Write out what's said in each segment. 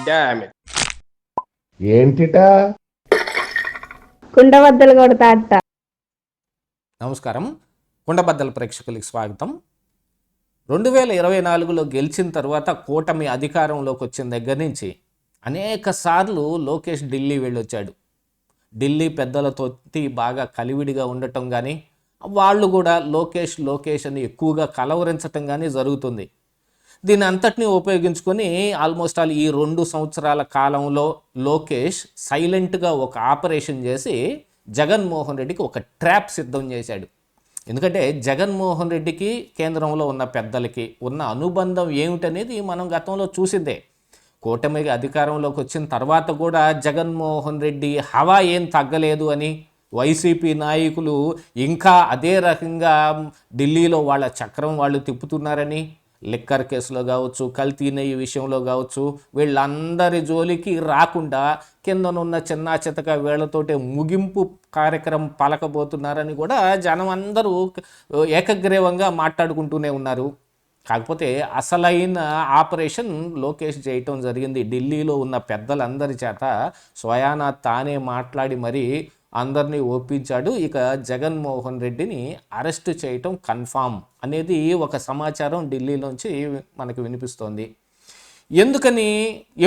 Damn it. ఏంటిటా కుండబద్దలు కొడతా అట్ట. నమస్కారం, కుండబద్దల ప్రేక్షకులకి స్వాగతం. 2024లో గెలిచిన తర్వాత కూటమి అధికారంలోకి వచ్చిన దగ్గర నుంచి అనేక సార్లు లోకేష్ ఢిల్లీ వెళ్ళొచ్చాడు. ఢిల్లీ పెద్దలతోటి బాగా కలివిడిగా ఉండటం కానీ, వాళ్ళు కూడా లోకేష్ అని ఎక్కువగా కలవరించటం కానీ జరుగుతుంది. దీని అంతటినీ ఉపయోగించుకొని ఆల్మోస్ట్ ఆల్ ఈ 2 సంవత్సరాల కాలంలో లోకేష్ సైలెంట్గా ఒక ఆపరేషన్ చేసి జగన్మోహన్ రెడ్డికి ఒక ట్రాప్ సిద్ధం చేశాడు. ఎందుకంటే జగన్మోహన్ రెడ్డికి కేంద్రంలో ఉన్న పెద్దలకి ఉన్న అనుబంధం ఏమిటనేది మనం గతంలో చూసిందే. కూటమి అధికారంలోకి వచ్చిన తర్వాత కూడా జగన్మోహన్ రెడ్డి హవా ఏం తగ్గలేదు అని, వైసీపీ నాయకులు ఇంకా అదే రకంగా ఢిల్లీలో వాళ్ళ చక్రం వాళ్ళు తిప్పుతున్నారని, లిక్కర్ కేసులో కావచ్చు, కల్తీ నెయ్యి విషయంలో కావచ్చు, వీళ్ళందరి జోలికి రాకుండా కిందనున్న చిన్న చితక వీళ్ళతోటే ముగింపు కార్యక్రమం పలకబోతున్నారని కూడా జనం అందరూ ఏకగ్రీవంగా మాట్లాడుకుంటూనే ఉన్నారు. కాకపోతే అసలైన ఆపరేషన్ లోకేష్ చేయటం జరిగింది. ఢిల్లీలో ఉన్న పెద్దలందరి చేత స్వయానా తానే మాట్లాడి మరీ అందరినీ ఒప్పించాడు. ఇక జగన్మోహన్ రెడ్డిని అరెస్ట్ చేయటం కన్ఫామ్ అనేది ఒక సమాచారం ఢిల్లీలోంచి మనకు వినిపిస్తోంది. ఎందుకని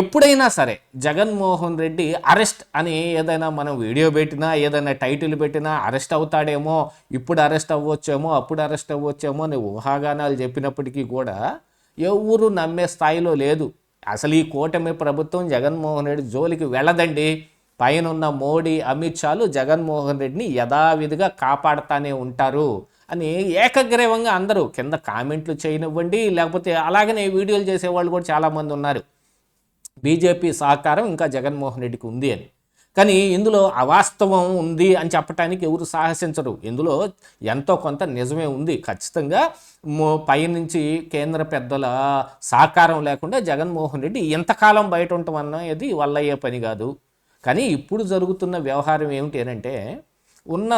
ఎప్పుడైనా సరే జగన్మోహన్ రెడ్డి అరెస్ట్ అని ఏదైనా మనం వీడియో పెట్టినా, ఏదైనా టైటిల్ పెట్టినా అరెస్ట్ అవుతాడేమో, ఇప్పుడు అరెస్ట్ అవ్వచ్చేమో, అప్పుడు అరెస్ట్ అవ్వచ్చేమో అని ఊహాగానాలు చెప్పినప్పటికీ కూడా ఎవరు నమ్మే స్థాయిలో లేదు. అసలు ఈ కూటమి ప్రభుత్వం జగన్మోహన్ రెడ్డి జోలికి వెళ్ళదండి. పైనున్న మోడీ, అమిత్ షాలు జగన్మోహన్ రెడ్డిని యథావిధిగా కాపాడుతూనే ఉంటారు అని ఏకగ్రీవంగా అందరూ కింద కామెంట్లు చేయనివ్వండి, లేకపోతే అలాగనే వీడియోలు చేసేవాళ్ళు కూడా చాలామంది ఉన్నారు. బీజేపీ సహకారం ఇంకా జగన్మోహన్ రెడ్డికి ఉంది అని. కానీ ఇందులో అవాస్తవం ఉంది అని చెప్పడానికి ఎవరు సాహసించరు. ఇందులో ఎంతో కొంత నిజమే ఉంది. ఖచ్చితంగా పైనుంచి కేంద్ర పెద్దల సహకారం లేకుండా జగన్మోహన్ రెడ్డి ఎంతకాలం బయట ఉండటం అన్నది వల్ల అయ్యే పని కాదు. కానీ ఇప్పుడు జరుగుతున్న వ్యవహారం ఏమిటి అంటే, ఉన్న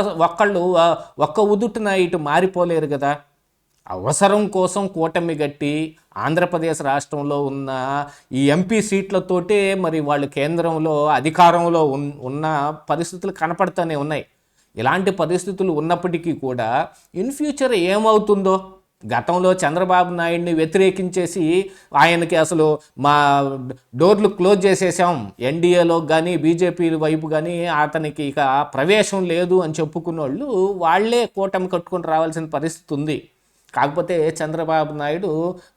ఒక్క ఉదుటున ఇటు మారిపోలేరు కదా. అవసరం కోసం కూటమి గట్టి ఆంధ్రప్రదేశ్ రాష్ట్రంలో ఉన్న ఈ ఎంపీ సీట్లతోటే మరి వాళ్ళు కేంద్రంలో అధికారంలో ఉన్న పరిస్థితులు కనపడుతూనే ఉన్నాయి. ఇలాంటి పరిస్థితులు ఉన్నప్పటికీ కూడా ఇన్ ఫ్యూచర్ ఏమవుతుందో, గతంలో చంద్రబాబు నాయుడిని వ్యతిరేకించేసి ఆయనకి అసలు మా డోర్లు క్లోజ్ చేసేసాం, ఎన్డీఏలో కానీ బీజేపీ వైపు కానీ అతనికి ఇక ప్రవేశం లేదు అని చెప్పుకున్న వాళ్ళే కూటమి కట్టుకొని రావాల్సిన పరిస్థితి ఉంది. కాకపోతే చంద్రబాబు నాయుడు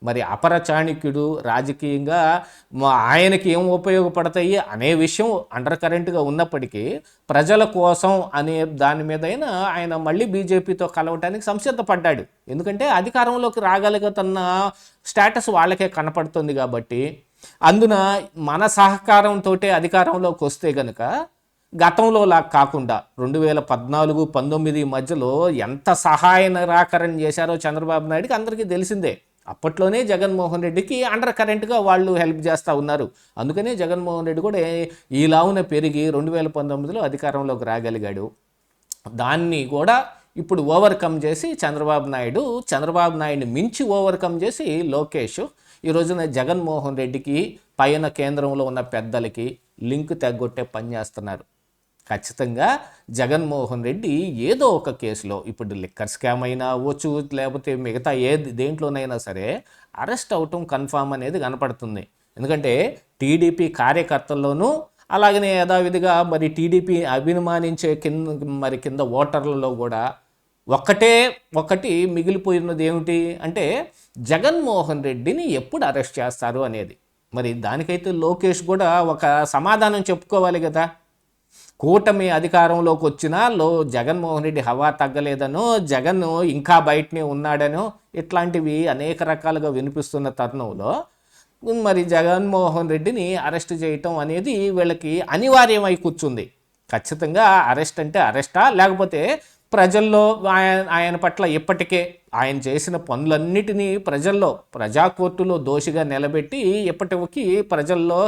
మరి అపర చాణక్యుడు, రాజకీయంగా ఆయనకి ఏం ఉపయోగపడతాయి అనే విషయం అండర్ కరెంట్గా ఉన్నప్పటికీ ప్రజల కోసం అనే దాని మీద ఆయన మళ్ళీ బీజేపీతో కలవటానికి సంసిద్ధపడ్డాడు. ఎందుకంటే అధికారంలోకి రాగలుగుతున్న స్టేటస్ వాళ్ళకే కనపడుతుంది కాబట్టి. అందున మన సహకారంతో అధికారంలోకి వస్తే కనుక గతంలో లా కాకుండా 2014-19 మధ్యలో ఎంత సహాయ నిరాకరణ చేశారో చంద్రబాబు నాయుడికి అందరికీ తెలిసిందే. అప్పట్లోనే జగన్మోహన్ రెడ్డికి అండర్ కరెంట్గా వాళ్ళు హెల్ప్ చేస్తూ ఉన్నారు. అందుకనే జగన్మోహన్ రెడ్డి కూడా ఈ లావున పెరిగి 2019లో అధికారంలోకి రాగలిగాడు. దాన్ని కూడా ఇప్పుడు ఓవర్కమ్ చేసి చంద్రబాబు నాయుడిని మించి ఓవర్కమ్ చేసి లోకేష్ ఈ రోజున జగన్మోహన్ రెడ్డికి పైన కేంద్రంలో ఉన్న పెద్దలకి లింక్ తెగొట్టే పని చేస్తున్నారు. ఖచ్చితంగా జగన్మోహన్ రెడ్డి ఏదో ఒక కేసులో, ఇప్పుడు లిక్కర్ స్కామ్ అయినా అవ్వచ్చు, లేకపోతే మిగతా దేంట్లోనైనా సరే అరెస్ట్ అవటం కన్ఫామ్ అనేది కనపడుతుంది. ఎందుకంటే టీడీపీ కార్యకర్తల్లోనూ అలాగనే యథావిధిగా మరి టీడీపీ అభిమానించే కింద ఓటర్లలో కూడా ఒకటి మిగిలిపోయినది ఏమిటి అంటే జగన్మోహన్ రెడ్డిని ఎప్పుడు అరెస్ట్ చేస్తారు అనేది. మరి దానికైతే లోకేష్ కూడా ఒక సమాధానం చెప్పుకోవాలి కదా. కూటమి అధికారంలోకి వచ్చినా జగన్మోహన్ రెడ్డి హవా తగ్గలేదనో, జగన్ ఇంకా బయటనే ఉన్నాడనో ఇట్లాంటివి అనేక రకాలుగా వినిపిస్తున్న తరుణంలో మరి జగన్మోహన్ రెడ్డిని అరెస్ట్ చేయటం అనేది వీళ్ళకి అనివార్యమై కూర్చుంది. ఖచ్చితంగా అరెస్ట్ అంటే అరెస్టా, లేకపోతే ప్రజల్లో ఆయన పట్ల ఇప్పటికే ఆయన చేసిన పనులన్నిటినీ ప్రజా కోర్టులో దోషిగా నిలబెట్టి ఇప్పటికీ ప్రజల్లో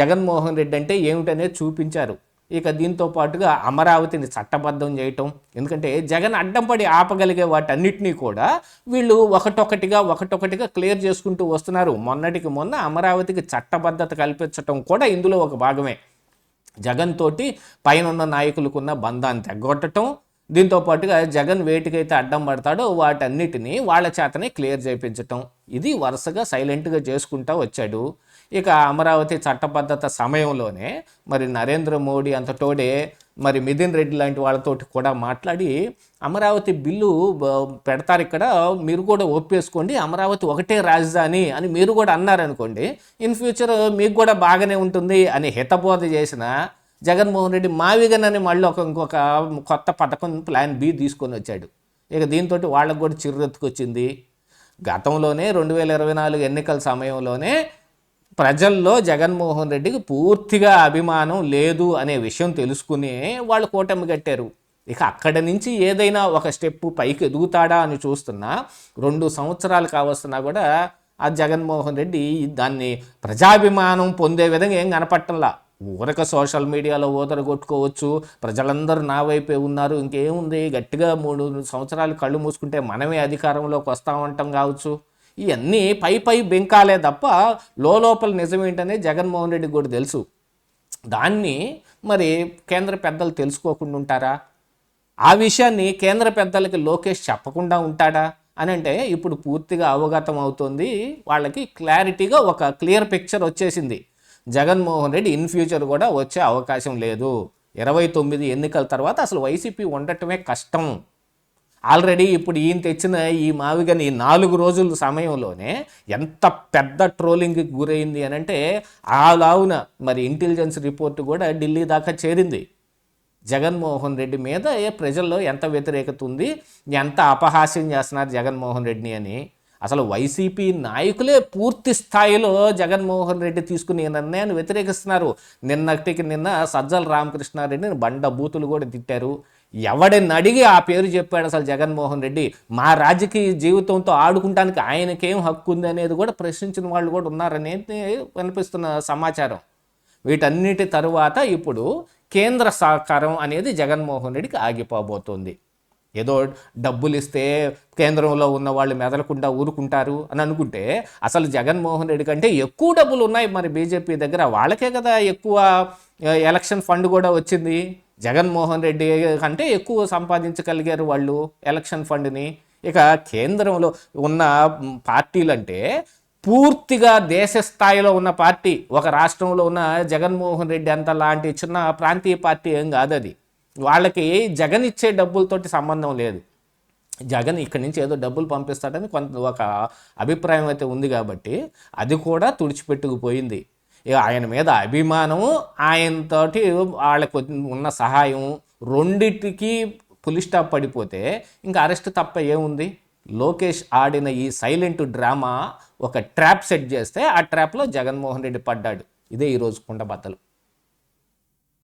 జగన్మోహన్ రెడ్డి అంటే ఏమిటనేది చూపించారు. ఇక దీంతో పాటుగా అమరావతిని చట్టబద్ధం చేయటం, ఎందుకంటే జగన్ అడ్డం పడి ఆపగలిగే వాటన్నిటినీ కూడా వీళ్ళు ఒకటొకటిగా క్లియర్ చేసుకుంటూ వస్తున్నారు. మొన్నటికి మొన్న అమరావతికి చట్టబద్ధత కల్పించటం కూడా ఇందులో ఒక భాగమే. జగన్ తోటి పైన నాయకులకున్న బంధాన్ని తెగ్గొట్టడం, దీంతో పాటుగా జగన్ వేటికైతే అడ్డం పడతాడో వాటన్నిటినీ వాళ్ళ చేతనే క్లియర్ చేయించటం, ఇది వరుసగా సైలెంట్గా చేసుకుంటూ వచ్చాడు. ఇక అమరావతి చట్టబద్ధత సమయంలోనే మరి నరేంద్ర మోడీ అంతటోడే మరి మిథున్ రెడ్డి లాంటి వాళ్ళతోటి కూడా మాట్లాడి అమరావతి బిల్లు పెడతారు ఇక్కడ, మీరు కూడా ఒప్పేసుకోండి, అమరావతి ఒకటే రాజధాని అని మీరు కూడా అన్నారనుకోండి, ఇన్ ఫ్యూచర్ మీకు కూడా బాగానే ఉంటుంది అని హితబోధ చేసిన జగన్మోహన్ రెడ్డి మావిగనని మళ్ళీ ఇంకొక కొత్త పథకం ప్లాన్ బి తీసుకొని వచ్చాడు. ఇక దీంతో వాళ్ళకు కూడా చిర్రెత్తుకొచ్చింది. గతంలోనే 2024 ఎన్నికల సమయంలోనే ప్రజల్లో జగన్మోహన్ రెడ్డికి పూర్తిగా అభిమానం లేదు అనే విషయం తెలుసుకుని వాళ్ళు కూటమి కట్టారు. ఇక అక్కడి నుంచి ఏదైనా ఒక స్టెప్ పైకి ఎదుగుతాడా అని చూస్తున్నా 2 సంవత్సరాలు కావస్తున్నా కూడా ఆ జగన్మోహన్ రెడ్డి దాన్ని ప్రజాభిమానం పొందే విధంగా ఏం కనపట్టంలా. ఊరక సోషల్ మీడియాలో కొట్టుకోవచ్చు, ప్రజలందరూ నా వైపే ఉన్నారు, ఇంకేముంది గట్టిగా 3 సంవత్సరాలు కళ్ళు మూసుకుంటే మనమే అధికారంలోకి వస్తామంటాం కావచ్చు, ఇవన్నీ పై బెంకాలే తప్ప లోపల నిజమేంటనే జగన్మోహన్ రెడ్డికి కూడా తెలుసు. దాన్ని మరి కేంద్ర పెద్దలు తెలుసుకోకుండా ఉంటారా? ఆ విషయాన్ని కేంద్ర పెద్దలకి లోకేష్ చెప్పకుండా ఉంటాడా అని అంటే ఇప్పుడు పూర్తిగా అవగతం అవుతుంది. వాళ్ళకి క్లారిటీగా ఒక క్లియర్ పిక్చర్ వచ్చేసింది. జగన్మోహన్ రెడ్డి ఇన్ ఫ్యూచర్ కూడా వచ్చే అవకాశం లేదు. 29 ఎన్నికల తర్వాత అసలు వైసీపీ ఉండటమే కష్టం. ఆల్రెడీ ఇప్పుడు ఈయన తెచ్చిన ఈ మావిగని 4 రోజుల సమయంలోనే ఎంత పెద్ద ట్రోలింగ్కి గురైంది అని అంటే ఆ లావున మరి ఇంటెలిజెన్స్ రిపోర్ట్ కూడా ఢిల్లీ దాకా చేరింది. జగన్మోహన్ రెడ్డి మీద ప్రజల్లో ఎంత వ్యతిరేకత ఉంది, ఎంత అపహాస్యం చేస్తున్నారు జగన్మోహన్ రెడ్డిని అని. అసలు వైసీపీ నాయకులే పూర్తి స్థాయిలో జగన్మోహన్ రెడ్డి తీసుకునే నిర్ణయాన్ని వ్యతిరేకిస్తున్నారు. నిన్న సజ్జల రామకృష్ణారెడ్డిని బండ బూతులు కూడా తిట్టారు. ఎవడిని అడిగి ఆ పేరు చెప్పాడు అసలు జగన్మోహన్ రెడ్డి. మా రాజకీయ జీవితంతో ఆడుకుంటానికి ఆయనకేం హక్కు ఉంది అనేది కూడా ప్రశ్నించిన వాళ్ళు కూడా ఉన్నారనేది వినిపిస్తున్న సమాచారం. వీటన్నిటి తరువాత ఇప్పుడు కేంద్ర సహకారం అనేది జగన్మోహన్ రెడ్డికి ఆగిపోబోతోంది. ఏదో డబ్బులు ఇస్తే కేంద్రంలో ఉన్న వాళ్ళు మెదలకుండా ఊరుకుంటారు అని అనుకుంటే అసలు జగన్మోహన్ రెడ్డి కంటే ఎక్కువ డబ్బులు ఉన్నాయి మరి బీజేపీ దగ్గర. వాళ్ళకే కదా ఎక్కువ ఎలక్షన్ ఫండ్ కూడా వచ్చింది. జగన్మోహన్ రెడ్డి కంటే ఎక్కువ సంపాదించగలిగారు వాళ్ళు ఎలక్షన్ ఫండ్ని. ఇక కేంద్రంలో ఉన్న పార్టీలంటే పూర్తిగా దేశ స్థాయిలో ఉన్న పార్టీ, ఒక రాష్ట్రంలో ఉన్న జగన్మోహన్ రెడ్డి అంత లాంటి చిన్న ప్రాంతీయ పార్టీ ఏం కాదు అది. వాళ్ళకి జగన్ ఇచ్చే డబ్బులతోటి సంబంధం లేదు. జగన్ ఇక్కడి నుంచి ఏదో డబ్బులు పంపిస్తాడని ఒక అభిప్రాయం అయితే ఉంది కాబట్టి అది కూడా తుడిచిపెట్టుకుపోయింది. ఇక ఆయన మీద అభిమానము, ఆయనతోటి వాళ్ళకు ఉన్న సహాయం రెండిటికి పులి స్టాప్ పడిపోతే ఇంకా అరెస్ట్ తప్ప ఏముంది? లోకేష్ ఆడిన ఈ సైలెంట్ డ్రామా ఒక ట్రాప్ సెట్ చేస్తే ఆ ట్రాప్లో జగన్మోహన్ రెడ్డి పడ్డాడు. ఇదే ఈరోజు కుండబద్దలు.